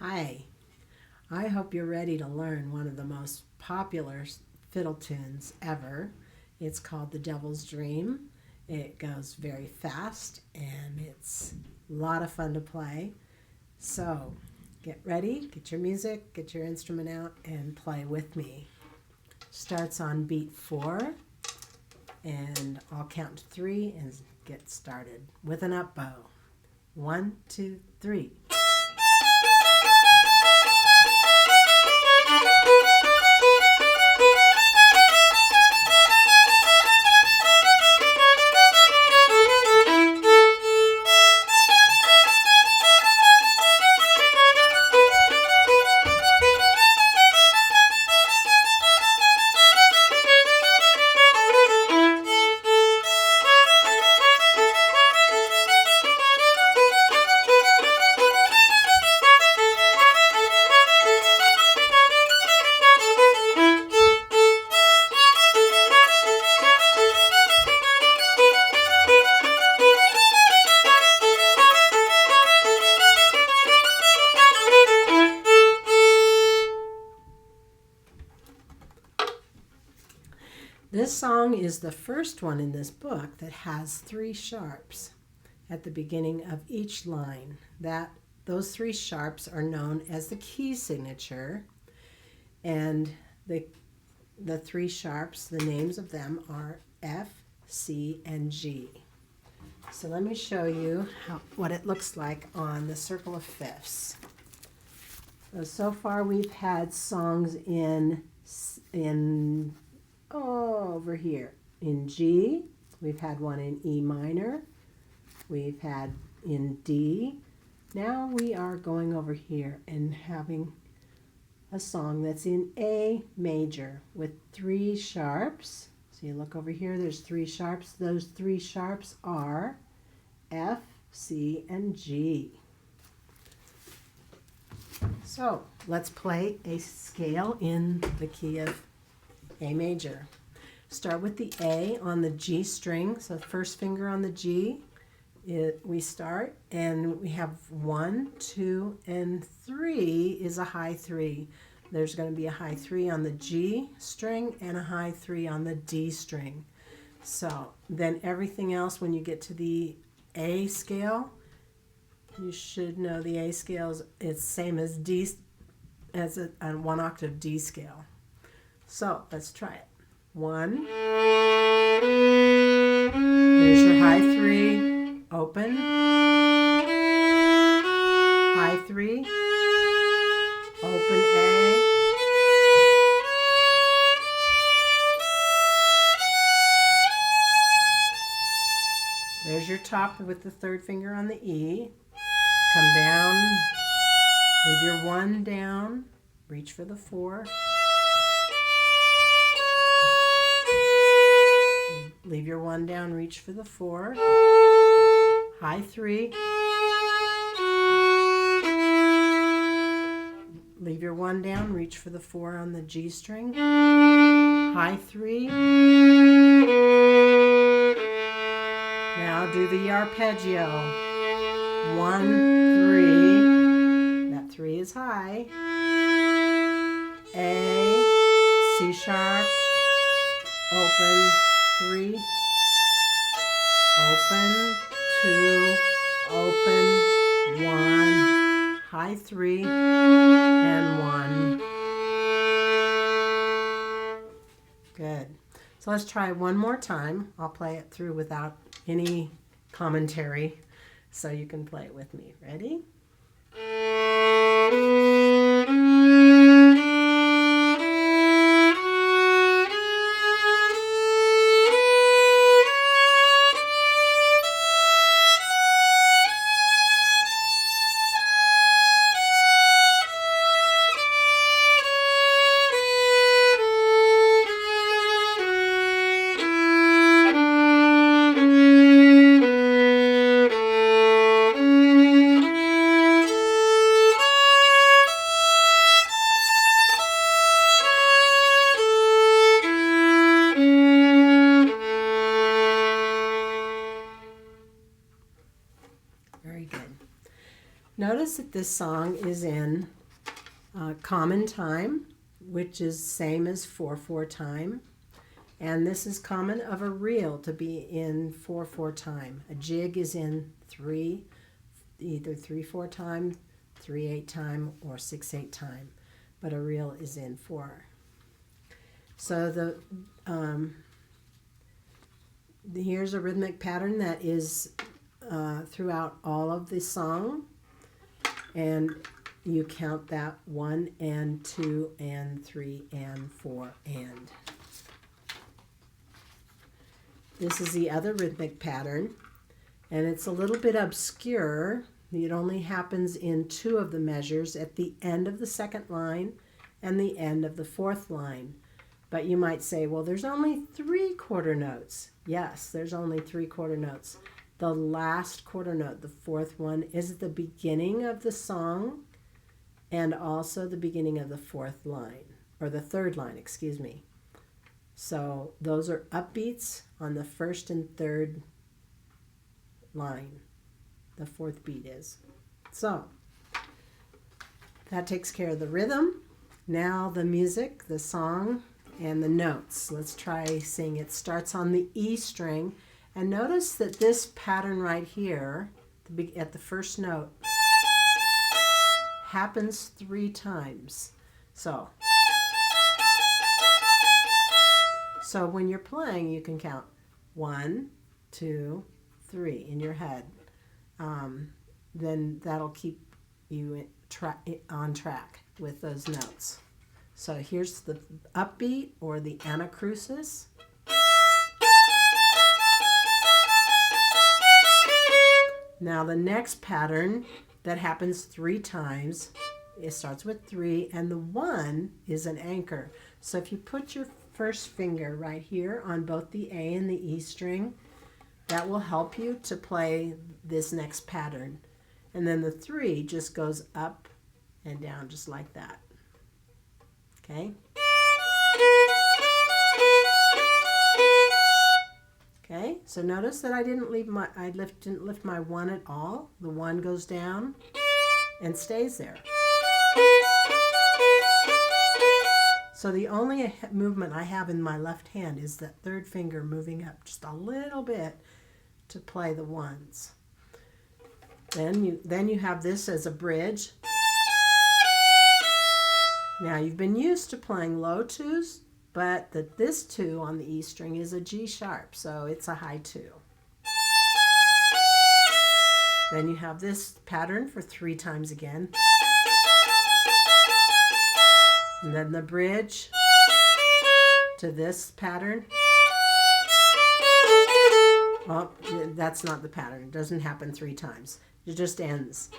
Hi, I hope you're ready to learn one of the most popular fiddle tunes ever. It's called The Devil's Dream. It goes very fast and it's a lot of fun to play. So get ready, get your music, get your instrument out and play with me. Starts on beat 4 and I'll count to 3 and get started with an up bow. 1, 2, 3. This song is the first one in this book that has 3 sharps at the beginning of each line. Those 3 sharps are known as the key signature, and the 3 sharps, the names of them are F, C, and G. So let me show you what it looks like on the circle of fifths. So far we've had songs over here in G, we've had one in E minor, we've had in D. Now we are going over here and having a song that's in A major with 3 sharps. So you look over here, there's 3 sharps. Those 3 sharps are F, C, and G. So let's play a scale in the key of A major. Start with the A on the G string. So first finger on the G, we start and we have 1, 2, and 3 is a high 3. There's going to be a high 3 on the G string and a high 3 on the D string. So then everything else, when you get to the A scale, you should know the A scale is same as D, as a 1 octave D scale. So let's try it. 1. There's your high 3, open. High 3, open A. There's your top with the 3rd finger on the E. Come down, leave your 1 down, reach for the 4. Leave your 1 down, reach for the 4. High 3. Leave your 1 down, reach for the 4 on the G string. High 3. Now do the arpeggio. 1, 3. That 3 is high. A, C sharp, open, 3, open, 2, open, 1, high 3, and 1. Good. So let's try one more time. I'll play it through without any commentary so you can play it with me. Ready? Very good. Notice that this song is in common time, which is same as 4/4 time. And this is common of a reel to be in 4/4 time. A jig is in either 3/4 time, 3/8 time, or 6/8 time. But a reel is in 4. So here's a rhythmic pattern that is throughout all of the song. And you count that 1 and 2 and 3 and 4 and. This is the other rhythmic pattern, and it's a little bit obscure. It only happens in 2 of the measures, at the end of the second line and the end of the fourth line. But you might say, well, there's only 3 quarter notes. Yes, there's only 3 quarter notes. The last quarter note, the fourth one, is at the beginning of the song and also the beginning of the fourth line, or the third line, excuse me. So those are upbeats on the first and third line. The fourth beat is. So that takes care of the rhythm. Now the music, the song, and the notes. Let's try seeing it. Starts on the E string. And notice that this pattern right here, at the first note, happens 3 times. So when you're playing, you can count 1, 2, 3 in your head. Then that'll keep you on track with those notes. So here's the upbeat, or the anacrusis. Now the next pattern that happens 3 times, it starts with 3, and the 1 is an anchor. So if you put your first finger right here on both the A and the E string, that will help you to play this next pattern. And then the 3 just goes up and down just like that. Okay? Okay, so notice that I didn't lift my 1 at all. The 1 goes down and stays there. So the only movement I have in my left hand is that third finger moving up just a little bit to play the 1s. Then you have this as a bridge. Now you've been used to playing low 2s, but this 2 on the E string is a G sharp, so it's a high 2. Then you have this pattern for 3 times again. And then the bridge to this pattern. Oh, that's not the pattern. It doesn't happen 3 times. It just ends.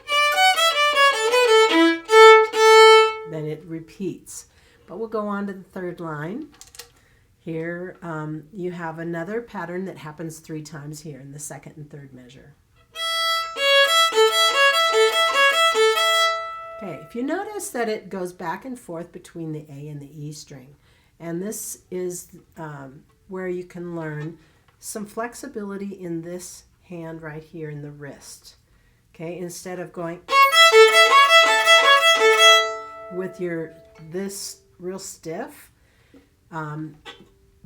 Then it repeats. But we'll go on to the third line. Here you have another pattern that happens 3 times here in the second and third measure. Okay, if you notice that it goes back and forth between the A and the E string, and this is where you can learn some flexibility in this hand right here in the wrist. Okay, instead of going with this real stiff,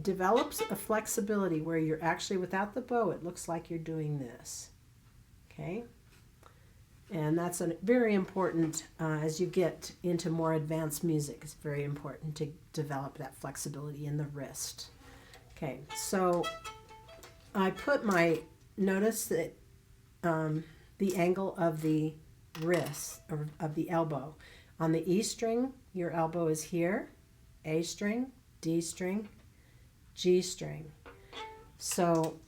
develops a flexibility where you're actually, without the bow, it looks like you're doing this. Okay? And that's very important as you get into more advanced music. It's very important to develop that flexibility in the wrist. Okay, so I put notice that the angle of the wrist, or of the elbow. On the E string, your elbow is here, A string, D string, G string. So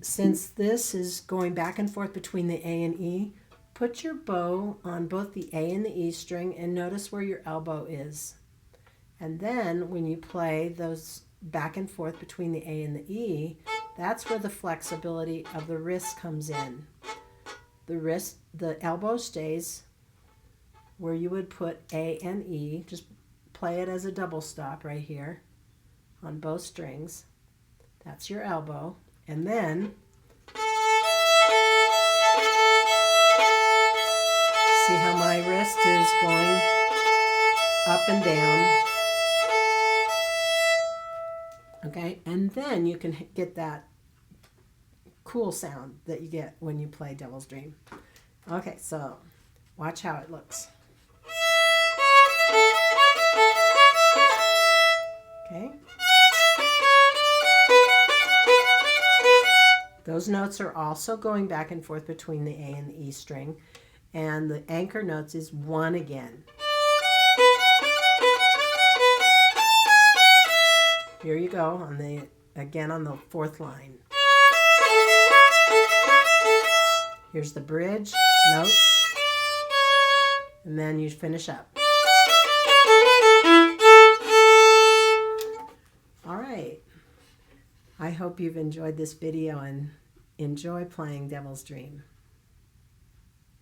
since this is going back and forth between the A and E, put your bow on both the A and the E string and notice where your elbow is. And then when you play those back and forth between the A and the E, that's where the flexibility of the wrist comes in. The elbow stays where you would put A and E. Just play it as a double stop right here on both strings. That's your elbow. And then see how my wrist is going up and down. Okay, and then you can get that cool sound that you get when you play Devil's Dream. Okay, so watch how it looks. Okay. Those notes are also going back and forth between the A and the E string, and the anchor notes is 1 again. Here you go on the on the 4th line. Here's the bridge notes, and then you finish up. All right. I hope you've enjoyed this video and enjoy playing Devil's Dream.